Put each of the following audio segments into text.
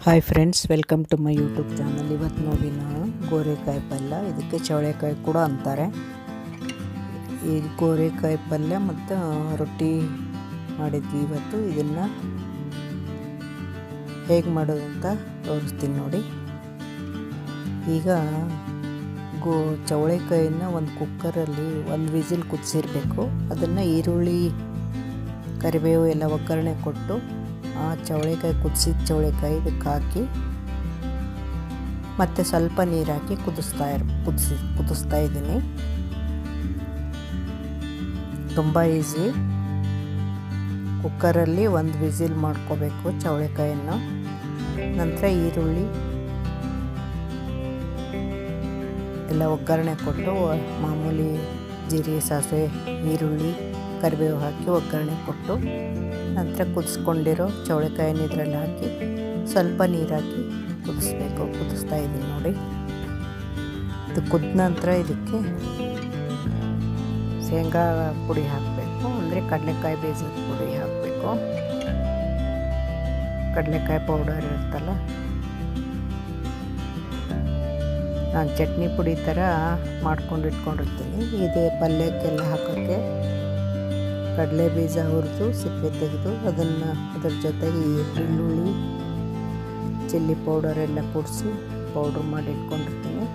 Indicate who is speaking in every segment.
Speaker 1: Hi friends, welcome to my YouTube channel. ಇವತ್ತು ನೋಡಿ ನಾನು ಗೋರೆಕಾಯಿ ಪಲ್ಯ, ಇದಕ್ಕೆ ಚವಳೆಕಾಯಿ ಕೂಡ ಅಂತಾರೆ. ಈ ಗೋರೆಕಾಯಿ ಪಲ್ಯ ಮತ್ತು ರೊಟ್ಟಿ ಮಾಡಿದ್ವಿ ಇವತ್ತು. ಇದನ್ನು ಹೇಗೆ ಮಾಡೋದು ಅಂತ ತೋರಿಸ್ತೀನಿ ನೋಡಿ. ಈಗ ಚವಳೆಕಾಯಿನ ಒಂದು ಕುಕ್ಕರಲ್ಲಿ ಒಂದು ವಿಸಿಲ್ ಕುದಿಸಿರಬೇಕು. ಅದನ್ನು ಈರುಳ್ಳಿ, ಕರಿಬೇವು ಎಲ್ಲ ಒಗ್ಗರಣೆ ಕೊಟ್ಟು ಆ ಚವಳೆಕಾಯಿ ಕುದಿಸಿದ ಚವಳೆಕಾಯಿ ಇದಕ್ಕೆ ಹಾಕಿ ಮತ್ತು ಸ್ವಲ್ಪ ನೀರು ಹಾಕಿ ಕುದಿಸ್ತಾ ಇದ್ದೀನಿ. ತುಂಬ ಈಸಿ. ಕುಕ್ಕರಲ್ಲಿ ಒಂದು ವಿಸಿಲ್ ಮಾಡ್ಕೋಬೇಕು ಚವಳೆಕಾಯನ್ನು. ನಂತರ ಈರುಳ್ಳಿ ಎಲ್ಲ ಒಗ್ಗರಣೆ ಕೊಟ್ಟು ಮಾಮೂಲಿ ಜೀರಿಗೆ, ಸಾಸಿವೆ, ಈರುಳ್ಳಿ, ಕರಿಬೇವು ಹಾಕಿ ಒಗ್ಗರಣೆ ಕೊಟ್ಟು ನಂತರ ಕುದಿಸ್ಕೊಂಡಿರೋ ಚವಳೆಕಾಯಿನ ಇದರಲ್ಲಿ ಹಾಕಿ ಸ್ವಲ್ಪ ನೀರು ಹಾಕಿ ಕುದಿಸ್ತಾ ಇದ್ದೀನಿ ನೋಡಿ. ಇದು ಕುದ್ದ ನಂತರ ಇದಕ್ಕೆ ಶೇಂಗಾ ಪುಡಿ ಹಾಕಬೇಕು, ಅಂದರೆ ಕಡಲೆಕಾಯಿ ಬೇಯಿಸಿದ ಪುಡಿ ಹಾಕಬೇಕು. ಕಡಲೆಕಾಯಿ ಪೌಡರ್ ಇರುತ್ತಲ್ಲ, ನಾನು ಚಟ್ನಿ ಪುಡಿ ಥರ ಮಾಡ್ಕೊಂಡು ಇಟ್ಕೊಂಡಿರ್ತೀನಿ. ಇದೇ ಪಲ್ಯಕ್ಕೆಲ್ಲ ಹಾಕೋಕ್ಕೆ ಕಡಲೆ ಬೀಜ ಹುರಿದು ಸಿಪ್ಪೆ ತೆಗೆದು ಅದರ ಜೊತೆಗೆ ಬೆಳ್ಳುಳ್ಳಿ, ಚಿಲ್ಲಿ ಪೌಡರ್ ಎಲ್ಲ ಕೂಡಿಸಿ ಪೌಡ್ರ್ ಮಾಡಿ ಇಟ್ಕೊಂಡಿರ್ತೀನಿ.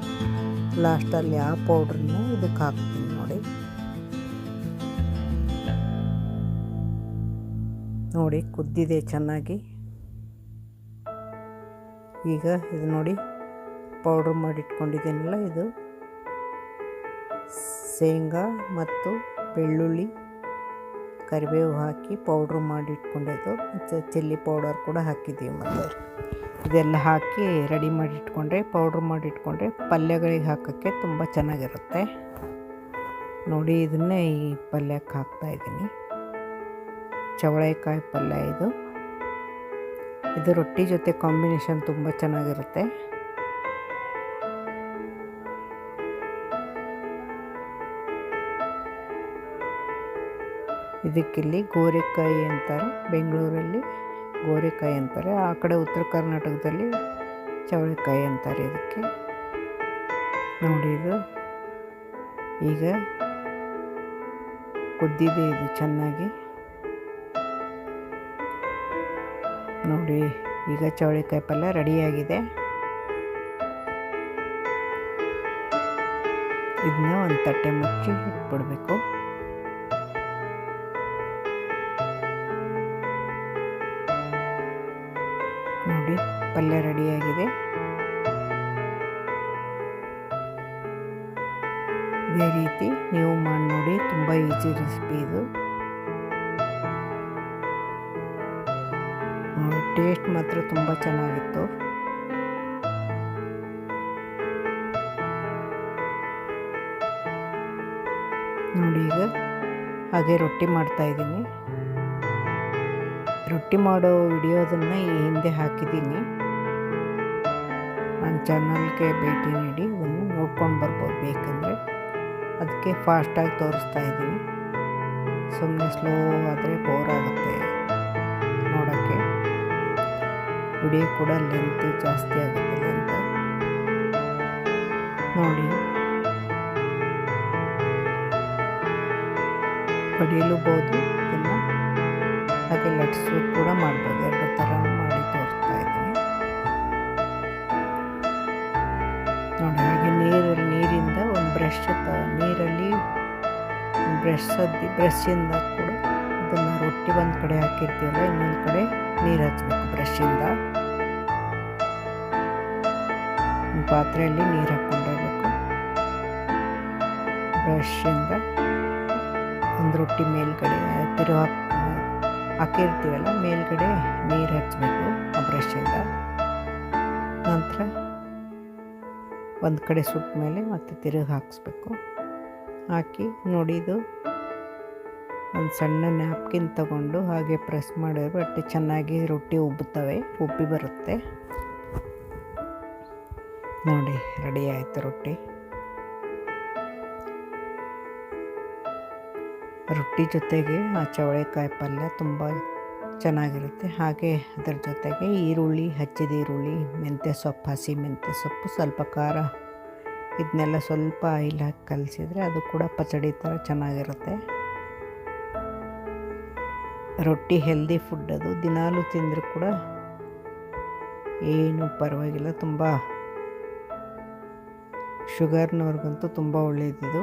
Speaker 1: ಲಾಸ್ಟಲ್ಲಿ ಆ ಪೌಡ್ರನ್ನ ಇದಕ್ಕೆ ಹಾಕ್ತೀನಿ ನೋಡಿ. ಕುದ್ದಿದೆ ಚೆನ್ನಾಗಿ. ಈಗ ಇದು ನೋಡಿ, ಪೌಡ್ರ್ ಮಾಡಿ ಇಟ್ಕೊಂಡಿದ್ದೀನಲ್ಲ, ಇದು ಶೇಂಗಾ ಮತ್ತು ಬೆಳ್ಳುಳ್ಳಿ, ಕರಿಬೇವು ಹಾಕಿ ಪೌಡ್ರ್ ಮಾಡಿ ಇಟ್ಕೊಂಡಿದ್ದು, ಮತ್ತು ಚಿಲ್ಲಿ ಪೌಡರ್ ಕೂಡ ಹಾಕಿದ್ದೀವಿ. ಮತ್ತು ಇದೆಲ್ಲ ಹಾಕಿ ರೆಡಿ ಮಾಡಿ ಇಟ್ಕೊಂಡ್ರೆ, ಪೌಡ್ರ್ ಮಾಡಿ ಇಟ್ಕೊಂಡ್ರೆ ಪಲ್ಯಗಳಿಗೆ ಹಾಕೋಕ್ಕೆ ತುಂಬ ಚೆನ್ನಾಗಿರುತ್ತೆ ನೋಡಿ. ಇದನ್ನೇ ಈ ಪಲ್ಯಕ್ಕೆ ಹಾಕ್ತಾಯಿದ್ದೀನಿ. ಚವಳೆಕಾಯಿ ಪಲ್ಯ ಇದು ರೊಟ್ಟಿ ಜೊತೆ ಕಾಂಬಿನೇಷನ್ ತುಂಬ ಚೆನ್ನಾಗಿರುತ್ತೆ. ಇದಕ್ಕಿಲ್ಲಿ ಗೋರೆಕಾಯಿ ಅಂತಾರೆ, ಬೆಂಗಳೂರಲ್ಲಿ ಗೋರೆಕಾಯಿ ಅಂತಾರೆ, ಆ ಕಡೆ ಉತ್ತರ ಕರ್ನಾಟಕದಲ್ಲಿ ಚವಳೆಕಾಯಿ ಅಂತಾರೆ ಇದಕ್ಕೆ ನೋಡಿ. ಇದು ಈಗ ಕುದ್ದಿದೆ ಇದು ಚೆನ್ನಾಗಿ ನೋಡಿ. ಈಗ ಚವಳೆಕಾಯಿ ಪಲ್ಯ ರೆಡಿಯಾಗಿದೆ. ಇದನ್ನ ಒಂದು ತಟ್ಟೆ ಮುಚ್ಚಿ ಇಟ್ಬಿಡ್ಬೇಕು. ನೋಡಿ, ಪಲ್ಯ ರೆಡಿಯಾಗಿದೆ. ಇದೇ ರೀತಿ ನೀವು ಮಾಡಿ ನೋಡಿ, ತುಂಬ ಈಸಿ ರೆಸಿಪಿ ಇದು. ಟೇಸ್ಟ್ ಮಾತ್ರ ತುಂಬ ಚೆನ್ನಾಗಿತ್ತು. ನೋಡಿ, ಈಗ ಹಾಗೆ ರೊಟ್ಟಿ ಮಾಡ್ತಾಯಿದ್ದೀನಿ. ರೊಟ್ಟಿ ಮಾಡೋ ವಿಡಿಯೋದನ್ನು ಈ ಹಿಂದೆ ಹಾಕಿದ್ದೀನಿ. ನನ್ನ ಚಾನಲ್ಗೆ ಭೇಟಿ ನೀಡಿ ಅದನ್ನು ನೋಡ್ಕೊಂಡು ಬರ್ಬೋದು ಬೇಕಂದರೆ. ಅದಕ್ಕೆ ಫಾಸ್ಟಾಗಿ ತೋರಿಸ್ತಾ ಇದ್ದೀನಿ. ಸುಮ್ಮನೆ ಸ್ಲೋ ಆದರೆ ಬೋರ್ ಆಗುತ್ತೆ ನೋಡೋಕ್ಕೆ. ವಿಡಿಯೋ ಕೂಡ ಲೆಂತ್ ಜಾಸ್ತಿ ಆಗುತ್ತೆ ಅಂತ ನೋಡಿ. ಕಡಿಯಲೂಬಹುದು, ಇದನ್ನು ಹಾಗೆ ಲಟ್ಸು ಕೂಡ ಮಾಡ್ಬೋದು. ಎರಡು ಥರ ಮಾಡಿ ತೋರಿಸ್ತಾ ಇದ್ದೀನಿ ನೋಡಿ. ಹಾಗೆ ನೀರಿಂದ ಒಂದು ನೀರಲ್ಲಿ ಬ್ರಷಿಂದ ಕೂಡ ಇದನ್ನು ರೊಟ್ಟಿ ಒಂದು ಕಡೆ ಹಾಕಿರ್ತೀವಲ್ಲ, ಇನ್ನೊಂದು ಕಡೆ ನೀರು ಹಚ್ಚಬೇಕು. ಬ್ರಷಿಂದ ಒಂದು ಪಾತ್ರೆಯಲ್ಲಿ ನೀರು ಹಾಕ್ಕೊಂಡಿರ್ಬೇಕು. ಬ್ರಷಿಂದ ಒಂದು ರೊಟ್ಟಿ ಮೇಲ್ಗಡೆ ಹಾಕಿರ್ತೀವಲ್ಲ, ಮೇಲ್ಗಡೆ ನೀರು ಹಚ್ಚಬೇಕು ಆ ಬ್ರಷಿಂದ. ನಂತರ ಒಂದು ಕಡೆ ಸುಟ್ಟ ಮೇಲೆ ಮತ್ತೆ ತಿರುಗಿ ಹಾಕಿಸ್ಬೇಕು. ಹಾಕಿ ನೋಡಿ, ಇದು ಒಂದು ಸಣ್ಣ ನ್ಯಾಪ್ಕಿನ್ ತಗೊಂಡು ಹಾಗೆ ಪ್ರೆಸ್ ಮಾಡಿದ್ರೆ ಬಟ್ಟೆ ಚೆನ್ನಾಗಿ ರೊಟ್ಟಿ ಉಬ್ಬಿ ಬರುತ್ತೆ ನೋಡಿ. ರೆಡಿ ಆಯಿತು ರೊಟ್ಟಿ. ರೊಟ್ಟಿ ಜೊತೆಗೆ ಆ ಚವಳೆಕಾಯಿ ಪಲ್ಯ ತುಂಬ ಚೆನ್ನಾಗಿರುತ್ತೆ. ಹಾಗೆ ಅದರ ಜೊತೆಗೆ ಈರುಳ್ಳಿ, ಹಚ್ಚಿದ ಈರುಳ್ಳಿ, ಮೆಂತ್ಯ ಸೊಪ್ಪು, ಹಸಿ ಮೆಂತ್ಯ ಸೊಪ್ಪು, ಸ್ವಲ್ಪ ಖಾರ, ಇದನ್ನೆಲ್ಲ ಸ್ವಲ್ಪ ಆಯಿಲ್ ಹಾಕಿ ಕಲಸಿದ್ರೆ ಅದು ಕೂಡ ಪಚಡಿ ಥರ ಚೆನ್ನಾಗಿರುತ್ತೆ. ರೊಟ್ಟಿ ಹೆಲ್ದಿ ಫುಡ್, ಅದು ದಿನಾಲೂ ತಿಂದರೂ ಕೂಡ ಏನೂ ಪರವಾಗಿಲ್ಲ. ತುಂಬ ಶುಗರ್ನವ್ರಿಗಂತೂ ತುಂಬ ಒಳ್ಳೆಯದಿದು,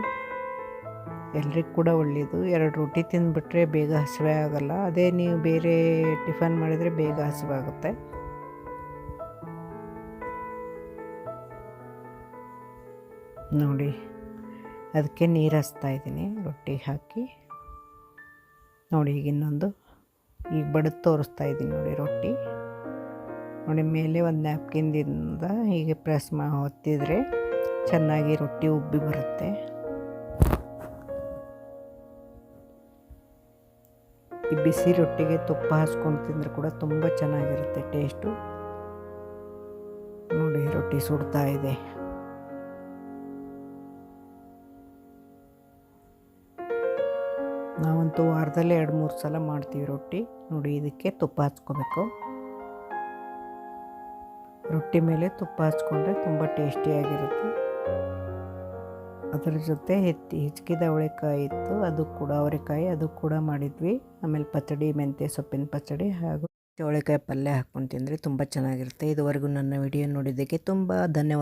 Speaker 1: ಎಲ್ರಿಗೂ ಕೂಡ ಒಳ್ಳೆಯದು. 2 ರೊಟ್ಟಿ ತಿಂದುಬಿಟ್ರೆ ಬೇಗ ಹಸಿವೆ ಆಗೋಲ್ಲ. ಅದೇ ನೀವು ಬೇರೆ ಟಿಫನ್ ಮಾಡಿದರೆ ಬೇಗ ಹಸಿವೆ ಆಗುತ್ತೆ. ನೋಡಿ, ಅದಕ್ಕೆ ನೀರು ಹಚ್ತಾಯಿದ್ದೀನಿ ರೊಟ್ಟಿ ಹಾಕಿ. ನೋಡಿ, ಈಗ ಇನ್ನೊಂದು ಈಗ ಬಡಿದು ತೋರಿಸ್ತಾ ಇದ್ದೀನಿ ನೋಡಿ ರೊಟ್ಟಿ. ನೋಡಿ, ಮೇಲೆ ಒಂದು ನ್ಯಾಪ್ಕಿನ್ದಿಂದ ಹೀಗೆ ಪ್ರೆಸ್ ಒತ್ತಿದರೆ ಚೆನ್ನಾಗಿ ರೊಟ್ಟಿ ಉಬ್ಬಿ ಬರುತ್ತೆ. ಈ ಬಿಸಿ ರೊಟ್ಟಿಗೆ ತುಪ್ಪ ಹಚ್ಕೊಂಡು ತಿಂದರೆ ಕೂಡ ತುಂಬ ಚೆನ್ನಾಗಿರುತ್ತೆ ಟೇಸ್ಟು. ನೋಡಿ, ರೊಟ್ಟಿ ಸುಡ್ತಾ ಇದೆ. ನಾವಂತೂ ವಾರದಲ್ಲಿ 2-3 ಸಲ ಮಾಡ್ತೀವಿ ರೊಟ್ಟಿ. ನೋಡಿ, ಇದಕ್ಕೆ ತುಪ್ಪ ಹಚ್ಕೋಬೇಕು. ರೊಟ್ಟಿ ಮೇಲೆ ತುಪ್ಪ ಹಚ್ಕೊಂಡ್ರೆ ತುಂಬ ಟೇಸ್ಟಿಯಾಗಿರುತ್ತೆ. ಅದರ ಜೊತೆ ಹೆಚ್ಚಿದ ಅವರೆಕಾಯಿ ಇತ್ತು, ಅದು ಕೂಡ ಅವರೆಕಾಯಿ ಅದು ಕೂಡ ಮಾಡಿದ್ವಿ. ಆಮೇಲೆ ಪಚಡಿ, ಮೆಂತ್ಯ ಸೊಪ್ಪಿನ ಪಚಡಿ ಹಾಗೂ ಅವರೆಕಾಯಿ ಪಲ್ಯ ಹಾಕ್ಕೊಂಡು ತಿಂದರೆ ತುಂಬ ಚೆನ್ನಾಗಿರುತ್ತೆ. ಇದುವರೆಗೂ ನನ್ನ ವಿಡಿಯೋ ನೋಡಿದ್ದಕ್ಕೆ ತುಂಬ ಧನ್ಯವಾದ.